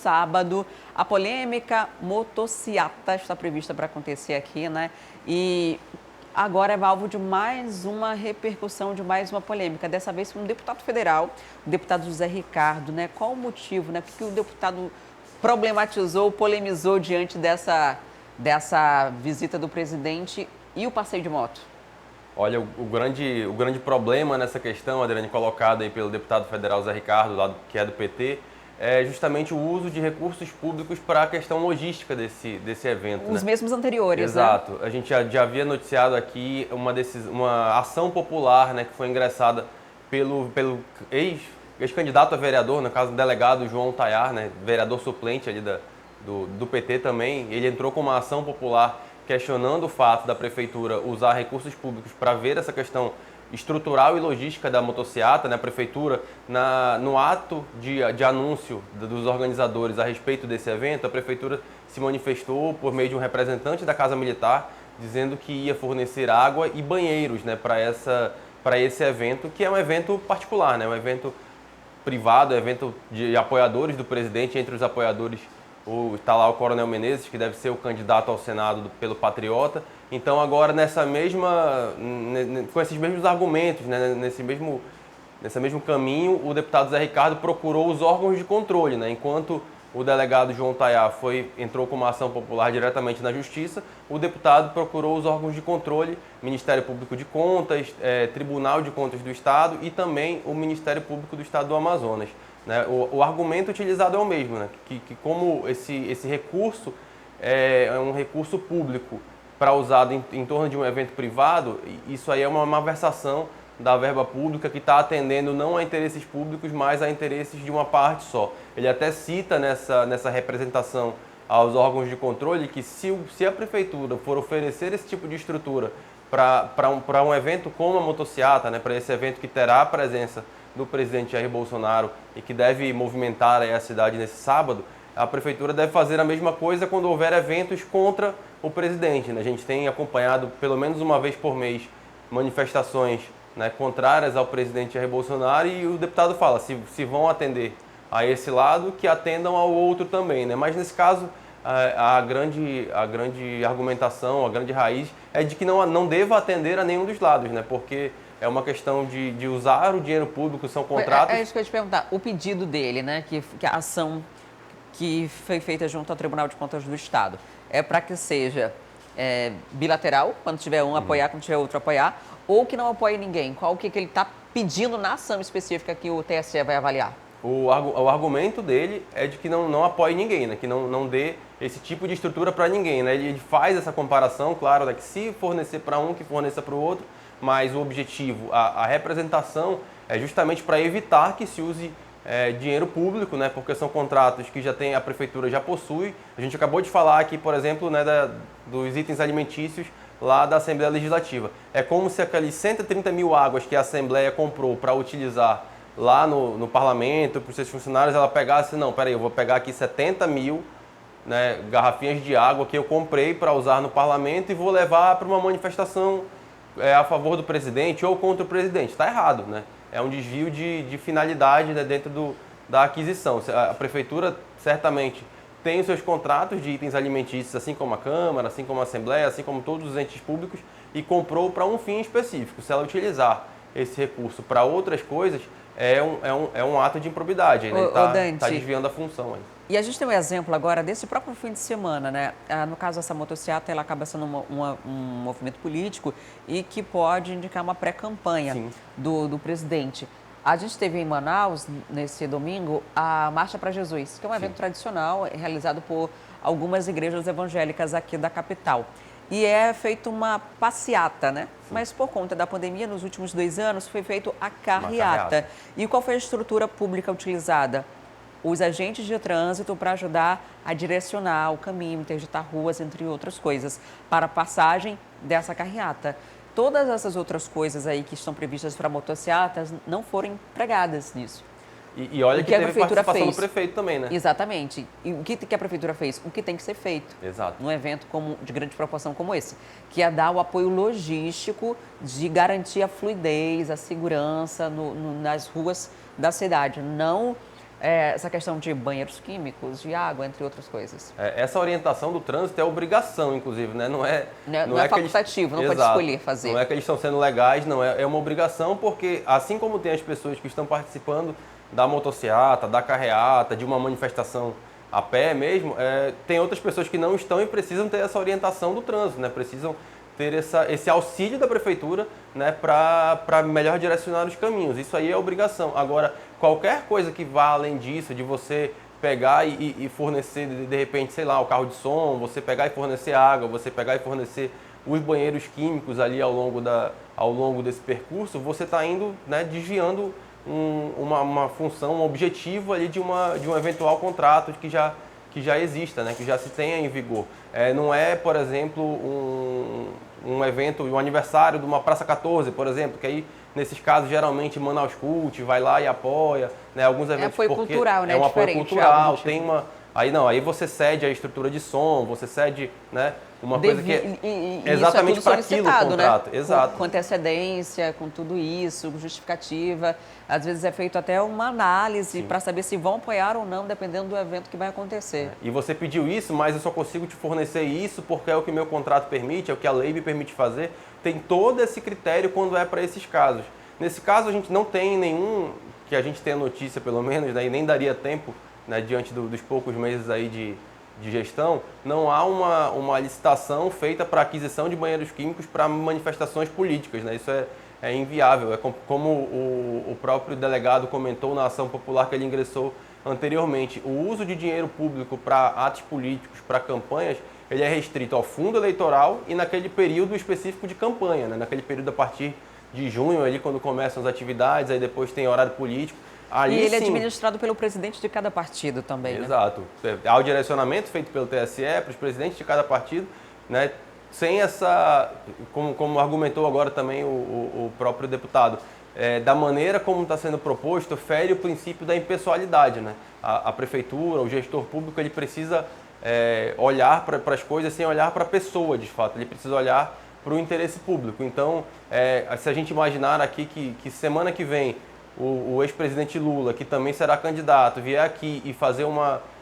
sábado. A polêmica motociata está prevista para acontecer aqui, né? E agora é alvo de mais uma repercussão, de mais uma polêmica. Dessa vez com um deputado federal, o deputado José Ricardo, né? Qual o motivo, né? Porque o deputado problematizou, polemizou diante dessa visita do presidente e o passeio de moto? Olha, o grande problema nessa questão, Adriane, colocada aí pelo deputado federal Zé Ricardo, que é do PT, é justamente o uso de recursos públicos para a questão logística desse evento. Os mesmos anteriores, Exato. né? A gente já havia noticiado aqui uma ação popular, né, que foi ingressada pelo ex-candidato a vereador, no caso o delegado João Tayar, né, vereador suplente ali do PT também. Ele entrou com uma ação popular questionando o fato da prefeitura usar recursos públicos para ver essa questão estrutural e logística da motociata, né? A prefeitura, no ato de anúncio dos organizadores a respeito desse evento, a prefeitura se manifestou por meio de um representante da Casa Militar, dizendo que ia fornecer água e banheiros, né, para esse evento, que é um evento particular, né, um evento privado, um evento de apoiadores do presidente. Entre os apoiadores está lá o Coronel Menezes, que deve ser o candidato ao Senado pelo Patriota. Então agora com esses mesmos argumentos, né, nesse mesmo caminho, o deputado Zé Ricardo procurou os órgãos de controle, né, enquanto o delegado João Tayar entrou com uma ação popular diretamente na Justiça, o deputado procurou os órgãos de controle, Ministério Público de Contas, Tribunal de Contas do Estado e também o Ministério Público do Estado do Amazonas. Né? O argumento utilizado é o mesmo, né? que como esse recurso é um recurso público para usado em torno de um evento privado, isso aí é uma malversação da verba pública que está atendendo não a interesses públicos, mas a interesses de uma parte só. Ele até cita nessa representação aos órgãos de controle que se a prefeitura for oferecer esse tipo de estrutura para um evento como a motociata, né, para esse evento que terá a presença do presidente Jair Bolsonaro e que deve movimentar a cidade nesse sábado, a prefeitura deve fazer a mesma coisa quando houver eventos contra o presidente. Né? A gente tem acompanhado pelo menos uma vez por mês manifestações, né, contrárias ao presidente Jair Bolsonaro, e o deputado fala, se vão atender a esse lado, que atendam ao outro também. Né? Mas nesse caso, a grande argumentação, a grande raiz é de que não deva atender a nenhum dos lados, né? Porque é uma questão de usar o dinheiro público, são contratos... É isso que eu ia te perguntar. O pedido dele, né, que a ação que foi feita junto ao Tribunal de Contas do Estado, é para que seja bilateral, quando tiver um apoiar, quando tiver outro apoiar, ou que não apoie ninguém? Qual que ele está pedindo na ação específica que o TSE vai avaliar? O argumento dele é de que não apoie ninguém, né? Que não dê esse tipo de estrutura para ninguém. Né? Ele faz essa comparação, claro, né? Que se fornecer para um, que forneça para o outro, mas o objetivo, a representação é justamente para evitar que se use dinheiro público, né? Porque são contratos que a prefeitura já possui. A gente acabou de falar aqui, por exemplo, né, dos itens alimentícios lá da Assembleia Legislativa. É como se aqueles 130 mil águas que a Assembleia comprou para utilizar lá no Parlamento, para os seus funcionários, ela pegasse, não, peraí, eu vou pegar aqui 70 mil, né, garrafinhas de água que eu comprei para usar no Parlamento e vou levar para uma manifestação a favor do presidente ou contra o presidente. Está errado, né? É um desvio de finalidade, né, dentro da aquisição. A prefeitura certamente tem os seus contratos de itens alimentícios, assim como a Câmara, assim como a Assembleia, assim como todos os entes públicos, e comprou para um fim específico. Se ela utilizar esse recurso para outras coisas, é um ato de improbidade, né? Está desviando a função aí. E a gente tem um exemplo agora desse próprio fim de semana, né? No caso, essa motociata, ela acaba sendo um movimento político e que pode indicar uma pré-campanha do presidente. A gente teve em Manaus, nesse domingo, a Marcha para Jesus, que é um evento tradicional realizado por algumas igrejas evangélicas aqui da capital. E é feita uma passeata, né? Mas por conta da pandemia, nos últimos 2 anos, foi feito a carreata. E qual foi a estrutura pública utilizada? Os agentes de trânsito para ajudar a direcionar o caminho, interditar ruas, entre outras coisas, para a passagem dessa carreata. Todas essas outras coisas aí que estão previstas para motocicletas não foram empregadas nisso. E olha que teve participação do prefeito também, né? Exatamente. E o que a prefeitura fez? O que tem que ser feito. Exato. Num evento de grande proporção como esse, que é dar o apoio logístico de garantir a fluidez, a segurança nas ruas da cidade. Não essa questão de banheiros químicos, de água, entre outras coisas. Essa orientação do trânsito é obrigação, inclusive, né? Não é facultativo, não pode escolher fazer. Não é que eles estão sendo legais, não. É uma obrigação porque, assim como tem as pessoas que estão participando da motociata, da carreata, de uma manifestação a pé mesmo, tem outras pessoas que não estão e precisam ter essa orientação do trânsito, né? Precisam ter esse auxílio da prefeitura, né, para melhor direcionar os caminhos. Isso aí é obrigação. Agora, qualquer coisa que vá além disso, de você pegar e fornecer, de repente, sei lá, o carro de som, você pegar e fornecer água, você pegar e fornecer os banheiros químicos ali ao longo desse percurso, você está indo, né, desviando uma função, um objetivo ali de um eventual contrato que já exista, né, que já se tenha em vigor. Não é, por exemplo, um evento, um aniversário de uma Praça 14, por exemplo, que aí, nesses casos, geralmente Manaus Cult vai lá e apoia, né, alguns eventos. Apoio cultural, né? É um apoio cultural, tipo. tem uma... Aí você cede a estrutura de som, você cede, né, uma coisa que é exatamente para aquilo o contrato. Né? Exato. Com antecedência, com tudo isso, justificativa. Às vezes é feito até uma análise para saber se vão apoiar ou não, dependendo do evento que vai acontecer. E você pediu isso, mas eu só consigo te fornecer isso porque é o que meu contrato permite, é o que a lei me permite fazer. Tem todo esse critério quando é para esses casos. Nesse caso, a gente não tem nenhum, que a gente tenha notícia pelo menos, né, e nem daria tempo, né, diante dos poucos meses aí de gestão, não há uma licitação feita para aquisição de banheiros químicos para manifestações políticas, né? Isso é inviável. É como o próprio delegado comentou na ação popular que ele ingressou anteriormente. O uso de dinheiro público para atos políticos, para campanhas, ele é restrito ao fundo eleitoral e naquele período específico de campanha, né? Naquele período a partir de junho, ali, quando começam as atividades, aí depois tem horário político. Ali, e ele é administrado pelo presidente de cada partido também, né? Exato. Há o direcionamento feito pelo TSE para os presidentes de cada partido, né? Sem essa, como argumentou agora também o próprio deputado, da maneira como está sendo proposto, fere o princípio da impessoalidade, né? A prefeitura, o gestor público, ele precisa olhar para as coisas sem olhar para a pessoa, de fato. Ele precisa olhar para o interesse público. Então, se a gente imaginar aqui que semana que vem o ex-presidente Lula, que também será candidato, vier aqui e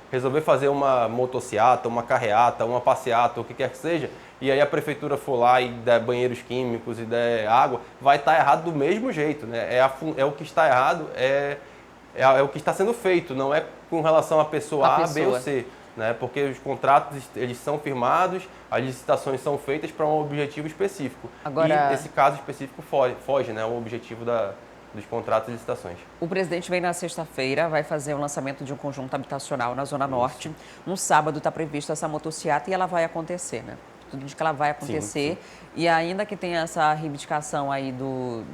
resolver fazer uma motociata, uma carreata, uma passeata, o que quer que seja, e aí a prefeitura for lá e der banheiros químicos e der água, vai estar errado do mesmo jeito, né? O que está errado, é o que está sendo feito, não é com relação à pessoa A, B ou C. Né? Porque os contratos eles são firmados, as licitações são feitas para um objetivo específico. Agora, e esse caso específico foge, né? O objetivo dos contratos e licitações. O presidente vem na sexta-feira, vai fazer o lançamento de um conjunto habitacional na Zona Norte. No sábado está prevista essa motociata e ela vai acontecer, né? Tudo indica que ela vai acontecer. Sim. E ainda que tenha essa reivindicação aí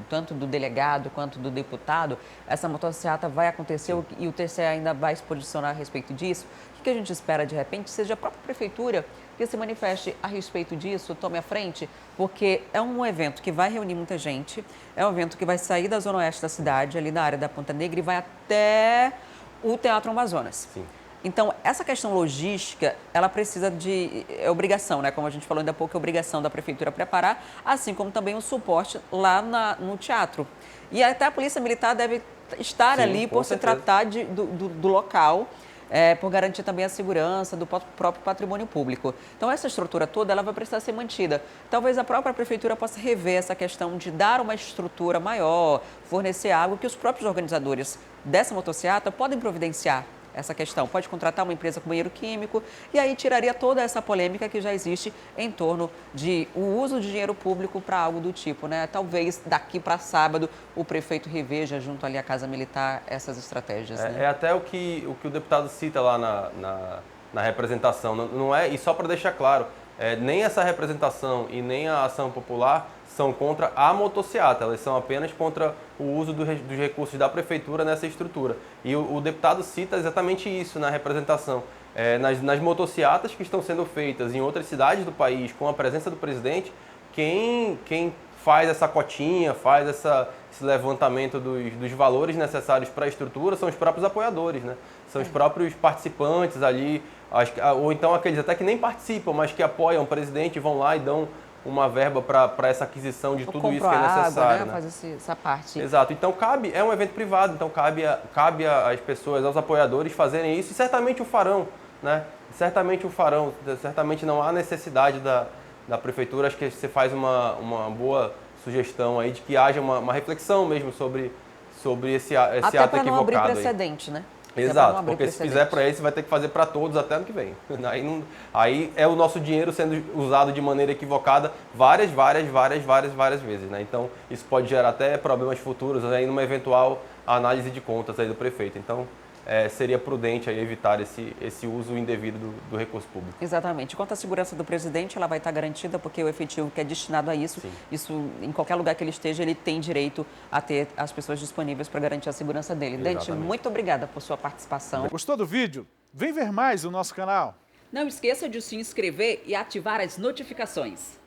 tanto do delegado quanto do deputado, essa motociata vai acontecer. Sim. E o TCE ainda vai se posicionar a respeito disso. O que a gente espera, de repente, seja a própria prefeitura que se manifeste a respeito disso, tome a frente, porque é um evento que vai reunir muita gente, é um evento que vai sair da zona oeste da cidade, ali na área da Ponta Negra, e vai até o Teatro Amazonas. Sim. Então, essa questão logística, ela precisa é obrigação, né? Como a gente falou ainda há pouco, é obrigação da prefeitura preparar, assim como também o suporte lá no teatro. E até a Polícia Militar deve estar ali por se tratar do local, por garantir também a segurança do próprio patrimônio público. Então, essa estrutura toda, ela vai precisar ser mantida. Talvez a própria prefeitura possa rever essa questão de dar uma estrutura maior, fornecer água, que os próprios organizadores dessa motociata podem providenciar essa questão. Pode contratar uma empresa com banheiro químico e aí tiraria toda essa polêmica que já existe em torno de o uso de dinheiro público para algo do tipo, né? Talvez daqui para sábado o prefeito reveja junto ali à Casa Militar essas estratégias. Né? É até o que o deputado cita lá na representação. Não é, e só para deixar claro, nem essa representação e nem a ação popular são contra a motociata, elas são apenas contra o uso dos recursos da prefeitura nessa estrutura. E o deputado cita exatamente isso na representação. Nas motociatas que estão sendo feitas em outras cidades do país, com a presença do presidente, quem faz essa cotinha, faz esse levantamento dos valores necessários para a estrutura são os próprios apoiadores, né? São os próprios participantes ali, ou então aqueles até que nem participam, mas que apoiam o presidente, vão lá e dão uma verba para essa aquisição de tudo isso que é necessário. Água, né? Fazer essa parte. Exato. Então é um evento privado, então cabe às pessoas, aos apoiadores fazerem isso, e certamente o farão, né? Certamente não há necessidade da prefeitura. Acho que você faz uma boa sugestão aí de que haja uma reflexão mesmo sobre esse ato equivocado. Até para não abrir precedente, né? Exato, porque se fizer para esse, vai ter que fazer para todos até ano que vem. Aí é o nosso dinheiro sendo usado de maneira equivocada várias vezes, né? Então, isso pode gerar até problemas futuros aí numa eventual análise de contas aí do prefeito. Então, seria prudente aí evitar esse uso indevido do recurso público. Exatamente. Quanto à segurança do presidente, ela vai estar garantida porque o efetivo que é destinado a isso, isso em qualquer lugar que ele esteja, ele tem direito a ter as pessoas disponíveis para garantir a segurança dele. Exatamente. Dante, muito obrigada por sua participação. Gostou do vídeo? Vem ver mais no nosso canal. Não esqueça de se inscrever e ativar as notificações.